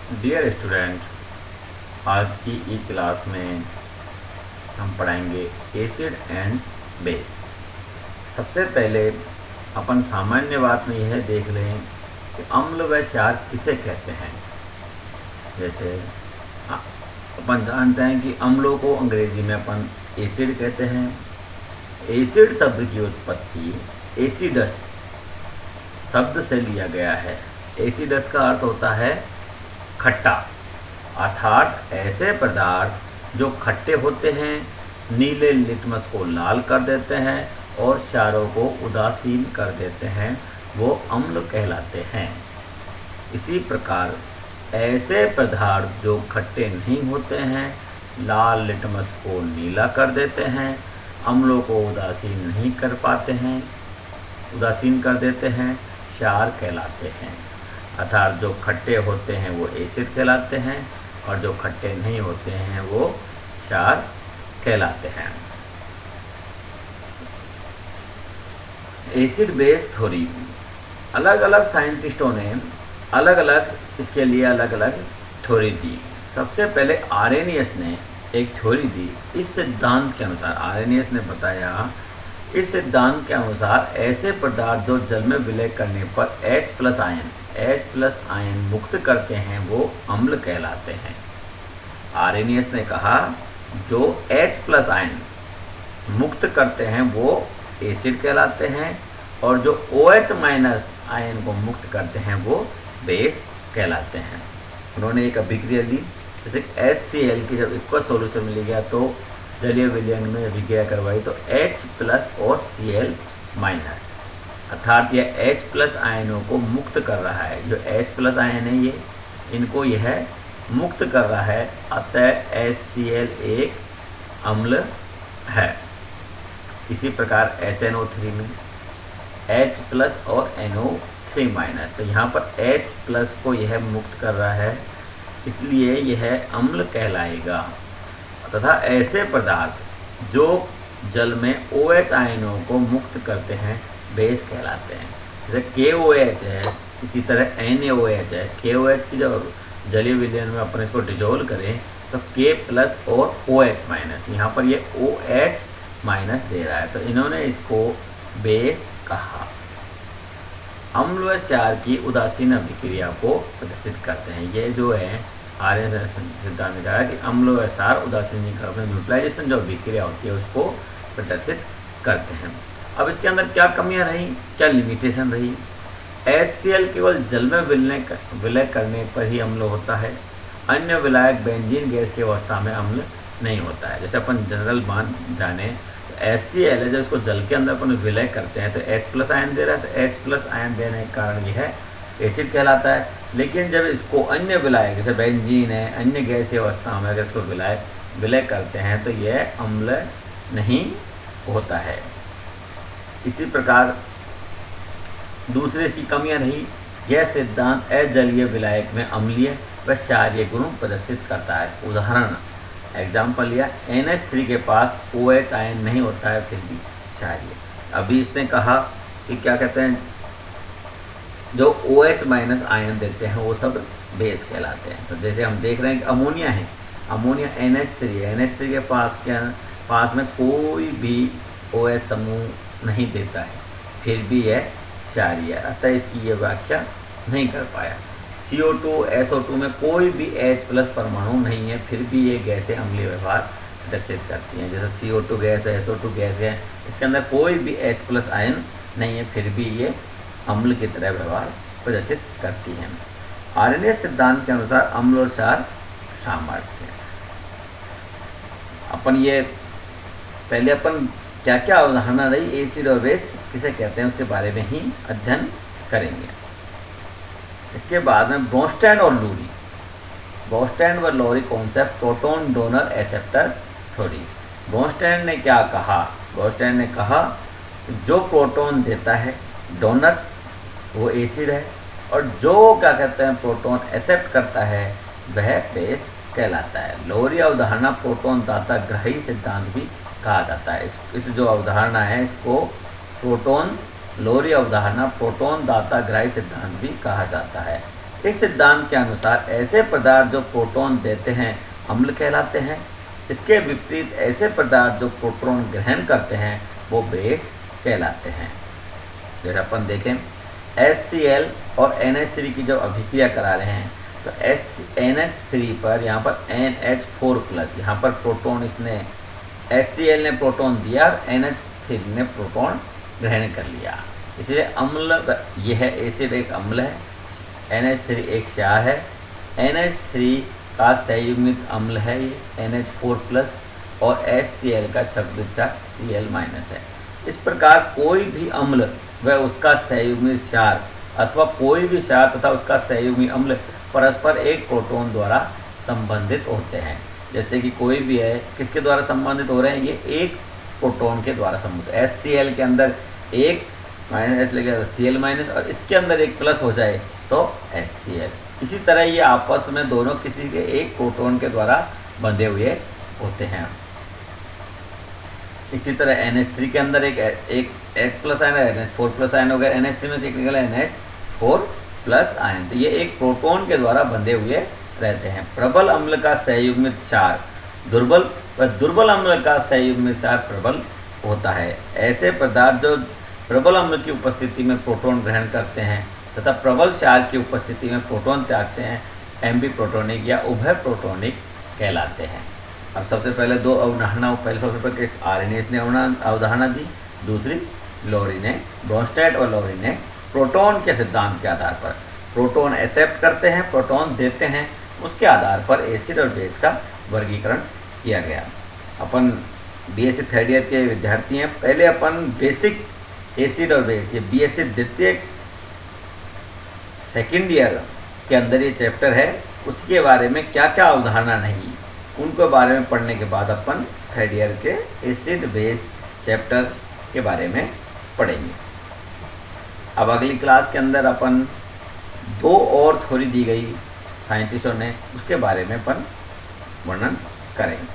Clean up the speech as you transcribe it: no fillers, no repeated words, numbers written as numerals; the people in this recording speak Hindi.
डियर स्टूडेंट, आज की ई क्लास में हम पढ़ाएंगे एसिड एंड बेस। सबसे पहले अपन सामान्य बात में यह देख लें कि अम्ल व क्षार किसे कहते हैं। जैसे अपन जानते हैं कि अम्लों को अंग्रेजी में अपन एसिड कहते हैं। एसिड शब्द की उत्पत्ति एसिडस शब्द से लिया गया है। एसिडस का अर्थ होता है खट्टा, अर्थात ऐसे पदार्थ जो खट्टे होते हैं, नीले लिटमस को लाल कर देते हैं और क्षारों को उदासीन कर देते हैं, वो अम्ल कहलाते हैं। इसी प्रकार ऐसे पदार्थ जो खट्टे नहीं होते हैं, लाल लिटमस को नीला कर देते हैं, अम्लों को उदासीन नहीं कर पाते हैं, उदासीन कर देते हैं, क्षार कहलाते हैं। अर्थात जो खट्टे होते हैं वो एसिड कहलाते हैं और जो खट्टे नहीं होते हैं वो क्षार कहलाते हैं। एसिड बेस थ्योरी, अलग अलग साइंटिस्टों ने अलग अलग इसके लिए अलग अलग थ्योरी दी। सबसे पहले आर्रेनियस ने एक थ्योरी दी। इस सिद्धांत के अनुसार आर्रेनियस ने बताया, इस सिद्धांत के अनुसार ऐसे पदार्थ जो जल में विलय करने पर H+ आयन मुक्त करते हैं वो अम्ल कहलाते हैं। आर्रेनियस ने कहा जो H+ आयन मुक्त करते हैं वो एसिड कहलाते हैं और जो OH- आयन को मुक्त करते हैं वो बेस कहलाते हैं। उन्होंने एक अभिक्रिया दी, जैसे HCl की जब एक्वा सॉल्यूशन मिल गया तो जलीय विलयन में अभिक्रिया करवाई तो H+ और Cl-, अर्थात यह H+ आयनों को मुक्त कर रहा है। जो H+ आयन है ये इनको यह मुक्त कर रहा है, अतः HCl एक अम्ल है। इसी प्रकार HNO3 में H+ और NO3-, तो यहाँ पर H+ को यह मुक्त कर रहा है, इसलिए यह अम्ल कहलाएगा। तथा ऐसे पदार्थ जो जल में OH आयनों को मुक्त करते हैं बेस कहलाते हैं। जैसे KOH है, इसी तरह NaOH है। KOH की जब जलीय विलयन में अपन इसको डिजोल्व करें तो K+ और OH-, यहाँ पर ये OH- दे रहा है, तो इन्होंने इसको बेस कहा। अम्ल व क्षार की उदासीन अभिक्रिया को प्रदर्शित करते हैं। ये जो है आर्य सिद्धांत ने कहा कि अम्ल व क्षार उदासीनीकरण में न्यूट्रलाइजेशन जो अभिक्रिया होती है उसको प्रदर्शित करते हैं। अब इसके अंदर क्या कमियां रही, क्या लिमिटेशन रही। HCl केवल जल में विलय करने पर ही अम्ल होता है, अन्य विलायक बेंजीन गैस की अवस्था में अम्ल नहीं होता है। जैसे अपन जनरल मान जाने तो HCl है, जब इसको जल के अंदर अपन विलय करते हैं तो H+ आयन दे रहा है, तो H+ आयन देने के कारण यह एसिड कहलाता है। लेकिन जब इसको अन्य विलायक जैसे बेंजीन है, अन्य गैसीय अवस्था में अगर इसको विलय करते हैं तो यह अम्ल नहीं होता है। इसी प्रकार दूसरे की कमियां रही, यह सिद्धांत अजलीय विलायक में अम्लीय व क्षारीय गुण प्रदर्शित करता है। उदाहरण एग्जाम्पल लिया, NH3 के पास OH आयन नहीं होता है फिर भी क्षारीय। अभी इसने कहा कि क्या कहते हैं, जो OH- आयन देते हैं वो सब बेस कहलाते हैं। तो जैसे हम देख रहे हैं कि अमोनिया है, अमोनिया NH3 है, NH3 के पास में कोई भी OH समूह नहीं देता है, फिर भी यह क्षारीय है, अतः इसकी ये व्याख्या नहीं कर पाया। CO2 SO2 में कोई भी H+ परमाणु नहीं है, फिर भी ये गैसें अम्लीय व्यवहार प्रदर्शित करती हैं। जैसे CO2 गैस है, SO2 गैस है, इसके अंदर कोई भी H+ आयन नहीं है, फिर भी ये अम्ल की तरह व्यवहार प्रदर्शित करती हैं। आर्रेनियस सिद्धांत के अनुसार अम्ल और क्षार सामर्थ्य। अपन ये पहले अपन क्या क्या अवधारणा रही एसिड और बेस किसे कहते हैं उसके बारे में ही अध्ययन करेंगे। इसके बाद में ब्रोंस्टैंड और लूरी, ब्रोंस्टैंड व Lowry concept proton donor acceptor theory. Bronsted ने क्या कहा, ब्रोंस्टैंड ने कहा जो प्रोटॉन देता है डोनर वो एसिड है, और जो क्या कहते हैं प्रोटॉन एक्सेप्ट करता है वह बेस कहलाता है। लोरी अवधारणा प्रोटॉन दाता ग्रही सिद्धांत भी कहा जाता है। इस जो अवधारणा है इसको लोरी अवधारणा प्रोटॉन दाता ग्रही सिद्धांत भी कहा जाता है। इस सिद्धांत के अनुसार ऐसे पदार्थ जो प्रोटॉन देते हैं अम्ल कहलाते हैं। इसके विपरीत ऐसे पदार्थ जो प्रोटॉन ग्रहण करते हैं वो बेस कहलाते हैं। जैसे अपन देखें HCl और NH3 की जो अभिक्रिया करा रहे हैं तो NH3 पर यहाँ पर NH4+, यहाँ पर प्रोटॉन इसने HCl ने प्रोटॉन दिया और NH3 ने प्रोटॉन ग्रहण कर लिया, इसलिए अम्ल यह है, एसिड एक अम्ल है, NH3 एक क्षार है, NH3 का संयुग्मित अम्ल है ये NH4+ और HCl का संयुग्मित Cl- है। इस प्रकार कोई भी अम्ल व उसका संयुग्मित क्षार अथवा कोई भी क्षार तथा उसका संयुग्मित अम्ल परस्पर एक प्रोटॉन द्वारा संबंधित होते हैं। जैसे कि कोई भी है, किसके द्वारा संबंधित हो रहे हैं, ये एक प्रोटॉन के द्वारा संबंधित। HCl के अंदर एक माइनस लगेगा Cl- और इसके अंदर एक प्लस हो जाए तो HCl। इसी तरह ये आपस में दोनों किसी के एक प्रोटॉन के द्वारा बंधे हुए होते हैं। इसी तरह NH3 के अंदर एक H+ आयन है, NH4+ आयन हो गया, NH3 में से एक निकला NH4+ आयन, तो ये एक प्रोटॉन के द्वारा बंधे हुए रहते हैं। प्रबल अम्ल का संयुग्मित क्षार दुर्बल व दुर्बल अम्ल का संयुग्मित क्षार प्रबल होता है। ऐसे पदार्थ जो प्रबल अम्ल की उपस्थिति में प्रोटॉन ग्रहण करते हैं तथा प्रबल क्षार की उपस्थिति में प्रोटॉन त्यागते हैं एम्बी प्रोटोनिक या उभय प्रोटोनिक कहलाते हैं। अब सबसे पहले दो अवधारणा, पहले सबसे पहले आर्रेनियस ने अवधारणा दी, दूसरी लोरी ने, ब्रोंस्टेड और लोरी ने प्रोटॉन के सिद्धांत के आधार पर प्रोटॉन एक्सेप्ट करते हैं, प्रोटॉन देते हैं, उसके आधार पर एसिड और बेस का वर्गीकरण किया गया। अपन BSc थर्ड ईयर के विद्यार्थी हैं, पहले अपन बेसिक एसिड और बेस, ये BSc द्वितीय सेकेंड ईयर के अंदर ये चैप्टर है, उसके बारे में क्या क्या अवधारणा नहीं उनको बारे में पढ़ने के बाद अपन थर्ड ईयर के एसिड बेस चैप्टर के बारे में पढ़ेंगे। अब अगली क्लास के अंदर अपन दो और थ्योरी दी गई साइंटिस्टों ने, उसके बारे में अपन वर्णन करेंगे।